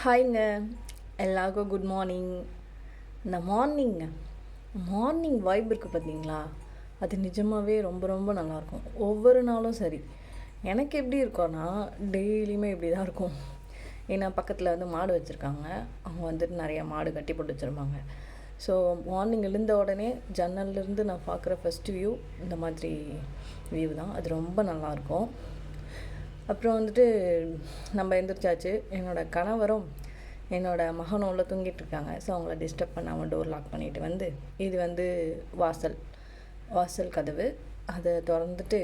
ஹாய்ங்க. எல்லாருக்கும் good morning. இந்த morning vibe இருக்குது பார்த்தீங்களா, அது நிஜமாகவே ரொம்ப ரொம்ப நல்லாயிருக்கும். ஒவ்வொரு நாளும் சரி, எனக்கு எப்படி இருக்கோன்னா டெய்லியுமே இப்படி தான் இருக்கும். ஏன்னா பக்கத்தில் வந்து மாடு வச்சுருக்காங்க. அவங்க வந்துட்டு நிறைய மாடு கட்டி போட்டு வச்சுருப்பாங்க. ஸோ மார்னிங் எழுந்த உடனே ஜன்னல்லேருந்து நான் பார்க்குற ஃபஸ்ட்டு வியூ இந்த மாதிரி வியூ தான். அது ரொம்ப நல்லாயிருக்கும். அப்புறம் வந்துட்டு நம்ம எந்திரிச்சாச்சு. என்னோடய கணவரும் என்னோடய மகனும் உள்ள தூங்கிட்டுருக்காங்க. ஸோ அவங்கள டிஸ்டர்ப் பண்ணாமல் டோர் லாக் பண்ணிவிட்டு வந்து, இது வந்து வாசல் கதவு. அதை திறந்துட்டு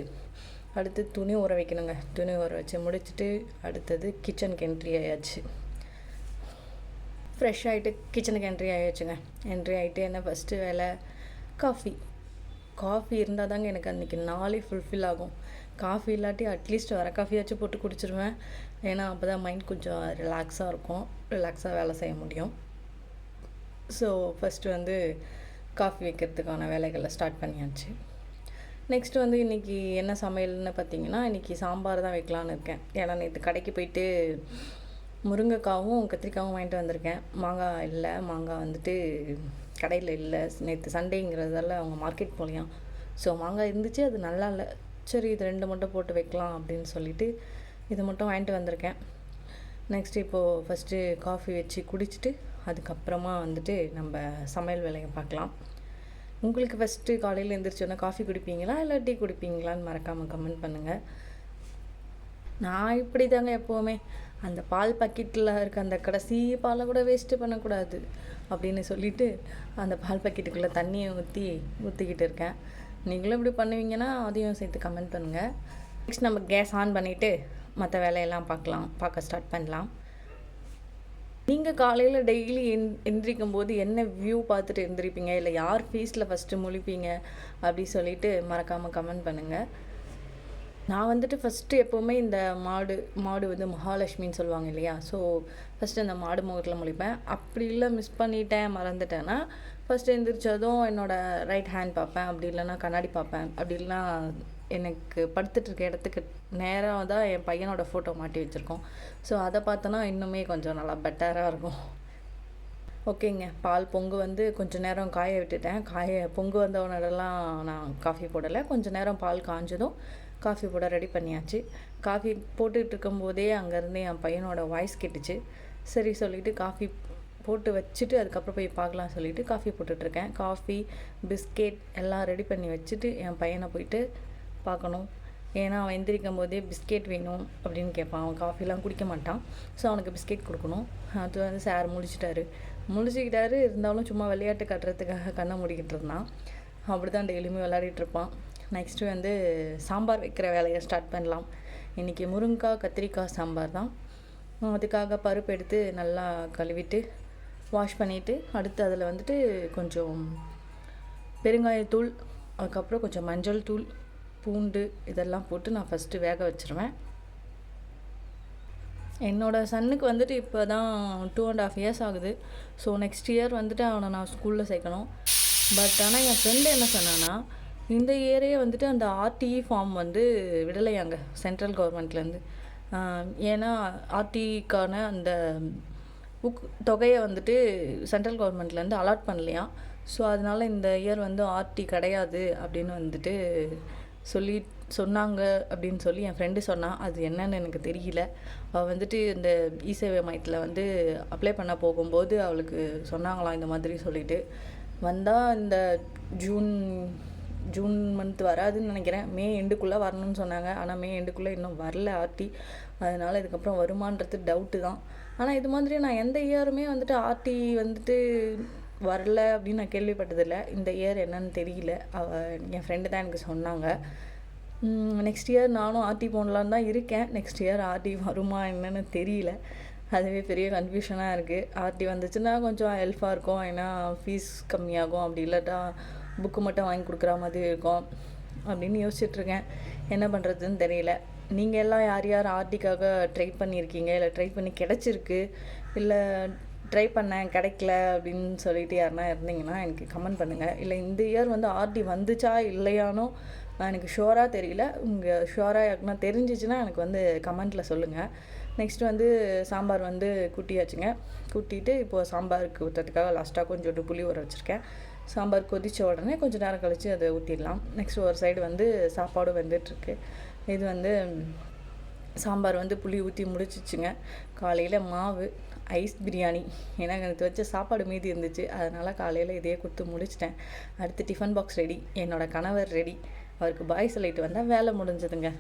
அடுத்து துணி ஊற வைக்கணுங்க. துணி ஊற வச்சு முடிச்சுட்டு அடுத்தது கிச்சனுக்கு என்ட்ரி ஆயாச்சு. ஃப்ரெஷ் ஆகிட்டு கிச்சனுக்கு என்ட்ரி ஆயாச்சுங்க. என்ட்ரி ஆகிட்டு என்ன ஃபஸ்ட்டு வேலை, காஃபி இருந்தால் தாங்க எனக்கு அன்றைக்கி நாளே ஃபுல்ஃபில் ஆகும். காஃபி இல்லாட்டி அட்லீஸ்ட் வர காஃபியாச்சும் போட்டு குடிச்சிருவேன். ஏன்னா அப்போ தான் மைண்ட் கொஞ்சம் ரிலாக்ஸாக இருக்கும், ரிலாக்ஸாக வேலை செய்ய முடியும். ஸோ ஃபஸ்ட்டு வந்து காஃபி வைக்கிறதுக்கான வேலைகளை ஸ்டார்ட் பண்ணியாச்சு. நெக்ஸ்ட்டு வந்து இன்றைக்கி என்ன சமையல்னு பார்த்திங்கன்னா, இன்றைக்கி சாம்பார் தான் வைக்கலான்னு இருக்கேன். ஏன்னா நேற்று கடைக்கு போயிட்டு முருங்கைக்காவும் கத்திரிக்காவும் வாங்கிட்டு வந்திருக்கேன். மாங்காய் வந்துட்டு கடையில் இல்லை. நேற்று சண்டேங்கிறதால அவங்க மார்க்கெட் போகலையாம். ஸோ மாங்காய் இருந்துச்சு, அது நல்லா இல்லை. சரி, இது 2 மட்டும் போட்டு வைக்கலாம் அப்படின்னு சொல்லிவிட்டு இதை மட்டும் வாங்கிட்டு வந்திருக்கேன். நெக்ஸ்ட்டு இப்போது ஃபஸ்ட்டு காஃபி வச்சு குடிச்சிட்டு அதுக்கப்புறமா வந்துட்டு நம்ம சமையல் வேலையை பார்க்கலாம். உங்களுக்கு ஃபஸ்ட்டு காலையில் எழுந்திரிச்சோன்னா காஃபி குடிப்பீங்களா இல்லை டீ குடிப்பீங்களான்னு மறக்காமல் கமெண்ட் பண்ணுங்கள். நான் இப்படி தாங்க எப்போவுமே. அந்த பால் பாக்கெட்டில் இருக்க அந்த கடைசி பாலை கூட வேஸ்ட்டு பண்ணக்கூடாது அப்படின்னு சொல்லிவிட்டு அந்த பால் பாக்கெட்டுக்குள்ளே தண்ணியை ஊற்றிக்கிட்டு இருக்கேன். நீங்களும் இப்படி பண்ணுவீங்கன்னா அதையும் சேர்த்து கமெண்ட் பண்ணுங்கள். நெக்ஸ்ட் நம்ம கேஸ் ஆன் பண்ணிவிட்டு மற்ற வேலையெல்லாம் பார்க்க ஸ்டார்ட் பண்ணலாம். நீங்கள் காலையில் டெய்லி எந்திரிக்கும் போது என்ன வியூ பார்த்துட்டு எழுந்திரிப்பீங்க, இல்லை யார் ஃபேஸில் ஃபஸ்ட்டு முழிப்பீங்க அப்படி சொல்லிவிட்டு மறக்காமல் கமெண்ட் பண்ணுங்கள். நான் வந்துட்டு ஃபஸ்ட்டு எப்போவுமே இந்த மாடு வந்து மகாலட்சுமின்னு சொல்லுவாங்க இல்லையா, ஸோ ஃபஸ்ட்டு அந்த மாடு முகத்தில் முழிப்பேன். அப்படி இல்லை மிஸ் பண்ணிட்டேன் மறந்துட்டேன்னா ஃபஸ்ட்டு எழுந்திரிச்சதும் என்னோடய ரைட் ஹேண்ட் பார்ப்பேன், அப்படி இல்லைன்னா கண்ணாடி பார்ப்பேன். அப்படி இல்லைனா எனக்கு படுத்துட்ருக்க இடத்துக்கு நேராக தான் என் பையனோட ஃபோட்டோ மாட்டி வச்சுருக்கோம். ஸோ அதை பார்த்தோன்னா இன்னுமே கொஞ்சம் நல்லா பெட்டராக இருக்கும். ஓகேங்க, பால் பொங்கு வந்து கொஞ்சம் நேரம் காய விட்டுட்டேன். பொங்கு வந்தவனெல்லாம் நான் காஃபி போடலை. கொஞ்சம் நேரம் பால் காஞ்சதும் காஃபி போட ரெடி பண்ணியாச்சு. காஃபி போட்டுக்கிட்டு இருக்கும்போதே அங்கேருந்து என் பையனோட வாய்ஸ் கேட்டுச்சு. சரி சொல்லிவிட்டு காஃபி போட்டு வச்சுட்டு அதுக்கப்புறம் போய் பார்க்கலாம் சொல்லிவிட்டு காஃபி போட்டுட்ருக்கேன். காஃபி பிஸ்கெட் எல்லாம் ரெடி பண்ணி வச்சுட்டு என் பையனை போயிட்டு பார்க்கணும். ஏன்னா அவன் எந்திரிக்கும் போதே பிஸ்கெட் வேணும் அப்படின்னு கேட்பான். அவன் காஃபிலாம் குடிக்க மாட்டான். ஸோ அவனுக்கு பிஸ்கெட் கொடுக்கணும். அது வந்து சார் முழிச்சிக்கிட்டாரு. இருந்தாலும் சும்மா விளையாட்டு கட்டுறதுக்காக கண்ணை மூடிக்கிட்டு இருந்தான். அப்படி தான் டெய்லியுமே விளையாடிட்டுருப்பான். நெக்ஸ்ட்டு வந்து சாம்பார் வைக்கிற வேலையை ஸ்டார்ட் பண்ணலாம். இன்றைக்கி முருங்கைக்காய் கத்திரிக்காய் சாம்பார் தான். அதுக்காக பருப்பு எடுத்து நல்லா கழுவிட்டு வாஷ் பண்ணிவிட்டு அடுத்து அதில் வந்துட்டு கொஞ்சம் பெருங்காயத்தூள், அதுக்கப்புறம் கொஞ்சம் மஞ்சள் தூள், பூண்டு இதெல்லாம் போட்டு நான் ஃபஸ்ட்டு வேக வச்சுருவேன். என்னோடய சன்னுக்கு வந்துட்டு இப்போ தான் 2.5 years ஆகுது. ஸோ நெக்ஸ்ட் இயர் வந்துட்டு அவனை நான் ஸ்கூலில் சேர்க்கணும். பட் ஆனால் என் ஃப்ரெண்டு என்ன சொன்னான்னா, இந்த இயரே வந்துட்டு அந்த ஆர்டிஇ ஃபார்ம் வந்து விடலையாங்க சென்ட்ரல் கவர்மெண்ட்லேருந்து. ஏன்னா ஆர்டிஇக்கான அந்த தொகையை வந்துட்டு சென்ட்ரல் கவர்மெண்ட்லேருந்து அலாட் பண்ணலையாம். ஸோ அதனால் இந்த இயர் வந்து ஆர்டி கிடையாது அப்படின்னு வந்துட்டு சொன்னாங்க அப்படின்னு சொல்லி என் ஃப்ரெண்டு சொன்னான். அது என்னன்னு எனக்கு தெரியல. அவள் வந்துட்டு இந்த இசேவை மையத்தில் வந்து அப்ளை பண்ண போகும்போது அவளுக்கு சொன்னாங்களாம் இந்த மாதிரி சொல்லிட்டு. வந்தால் இந்த ஜூன் மந்த் வராதுன்னு நினைக்கிறேன். மே எண்டுக்குள்ளே வரணும்னு சொன்னாங்க. ஆனால் மே எண்டுக்குள்ளே இன்னும் வரல ஆர்டி. அதனால் இதுக்கப்புறம் வருமானது டவுட்டு தான். ஆனால் இது மாதிரி நான் எந்த இயருமே வந்துட்டு ஆர்டி வந்துட்டு வரல அப்படின்னு நான் கேள்விப்பட்டதில்லை. இந்த இயர் என்னன்னு தெரியல. என் ஃப்ரெண்டு தான் எனக்கு சொன்னாங்க. நெக்ஸ்ட் இயர் நானும் ஆர்டி போடலான்னு தான் இருக்கேன். நெக்ஸ்ட் இயர் ஆர்டி வருமா என்னன்னு தெரியல. அதுவே பெரிய கன்ஃபியூஷனாக இருக்குது. ஆர்டி வந்துச்சுன்னா கொஞ்சம் ஹெல்ப்பாக இருக்கும். ஏன்னா ஃபீஸ் கம்மியாகும். அப்படி இல்லாட்டா புக்கு மட்டும் வாங்கி கொடுக்குற மாதிரி இருக்கும் அப்படின்னு யோசிச்சுட்ருக்கேன். என்ன பண்ணுறதுன்னு தெரியல. நீங்கள் எல்லாம் யார் ஆர்டிக்காக ட்ரை பண்ணியிருக்கீங்க, இல்லை ட்ரை பண்ணி கிடச்சிருக்கு, இல்லை ட்ரை பண்ணேன் கிடைக்கல அப்படின்னு சொல்லிட்டு யாருனா இருந்தீங்கன்னா எனக்கு கமெண்ட் பண்ணுங்கள். இல்லை இந்த இயர் வந்து ஆர்டி வந்துச்சா இல்லையானோ எனக்கு ஷுவராக தெரியல. உங்கள் ஷுவராக யாருக்குன்னா தெரிஞ்சிச்சுன்னா எனக்கு வந்து கமெண்ட்டில் சொல்லுங்கள். நெக்ஸ்ட்டு வந்து சாம்பார் வந்து கூட்டியாச்சுங்க. கூட்டிட்டு இப்போது சாம்பாருக்கு ஊற்றுறதுக்காக லாஸ்ட்டாக கொஞ்சோண்டு புளி ஊற வச்சுருக்கேன். சாம்பார் கொதித்த உடனே கொஞ்சம் நேரம் கழித்து அதை ஊற்றிடலாம். நெக்ஸ்ட் ஒரு சைடு வந்து சாப்பாடும் வெந்துட்டுருக்கு. இது வந்து சாம்பார் வந்து புளி ஊற்றி முடிச்சிச்சுங்க. காலையில் மாவு ஐஸ் பிரியாணி, ஏன்னா எனக்கு வச்ச சாப்பாடு மீதி இருந்துச்சு, அதனால் காலையில் இதையே கொடுத்து முடிச்சிட்டேன். அடுத்து டிஃபன் பாக்ஸ் ரெடி, என்னோடய கணவர் ரெடி, அவருக்கு பாய் சொல்லிட்டு வந்தால் வேலை முடிஞ்சதுங்க.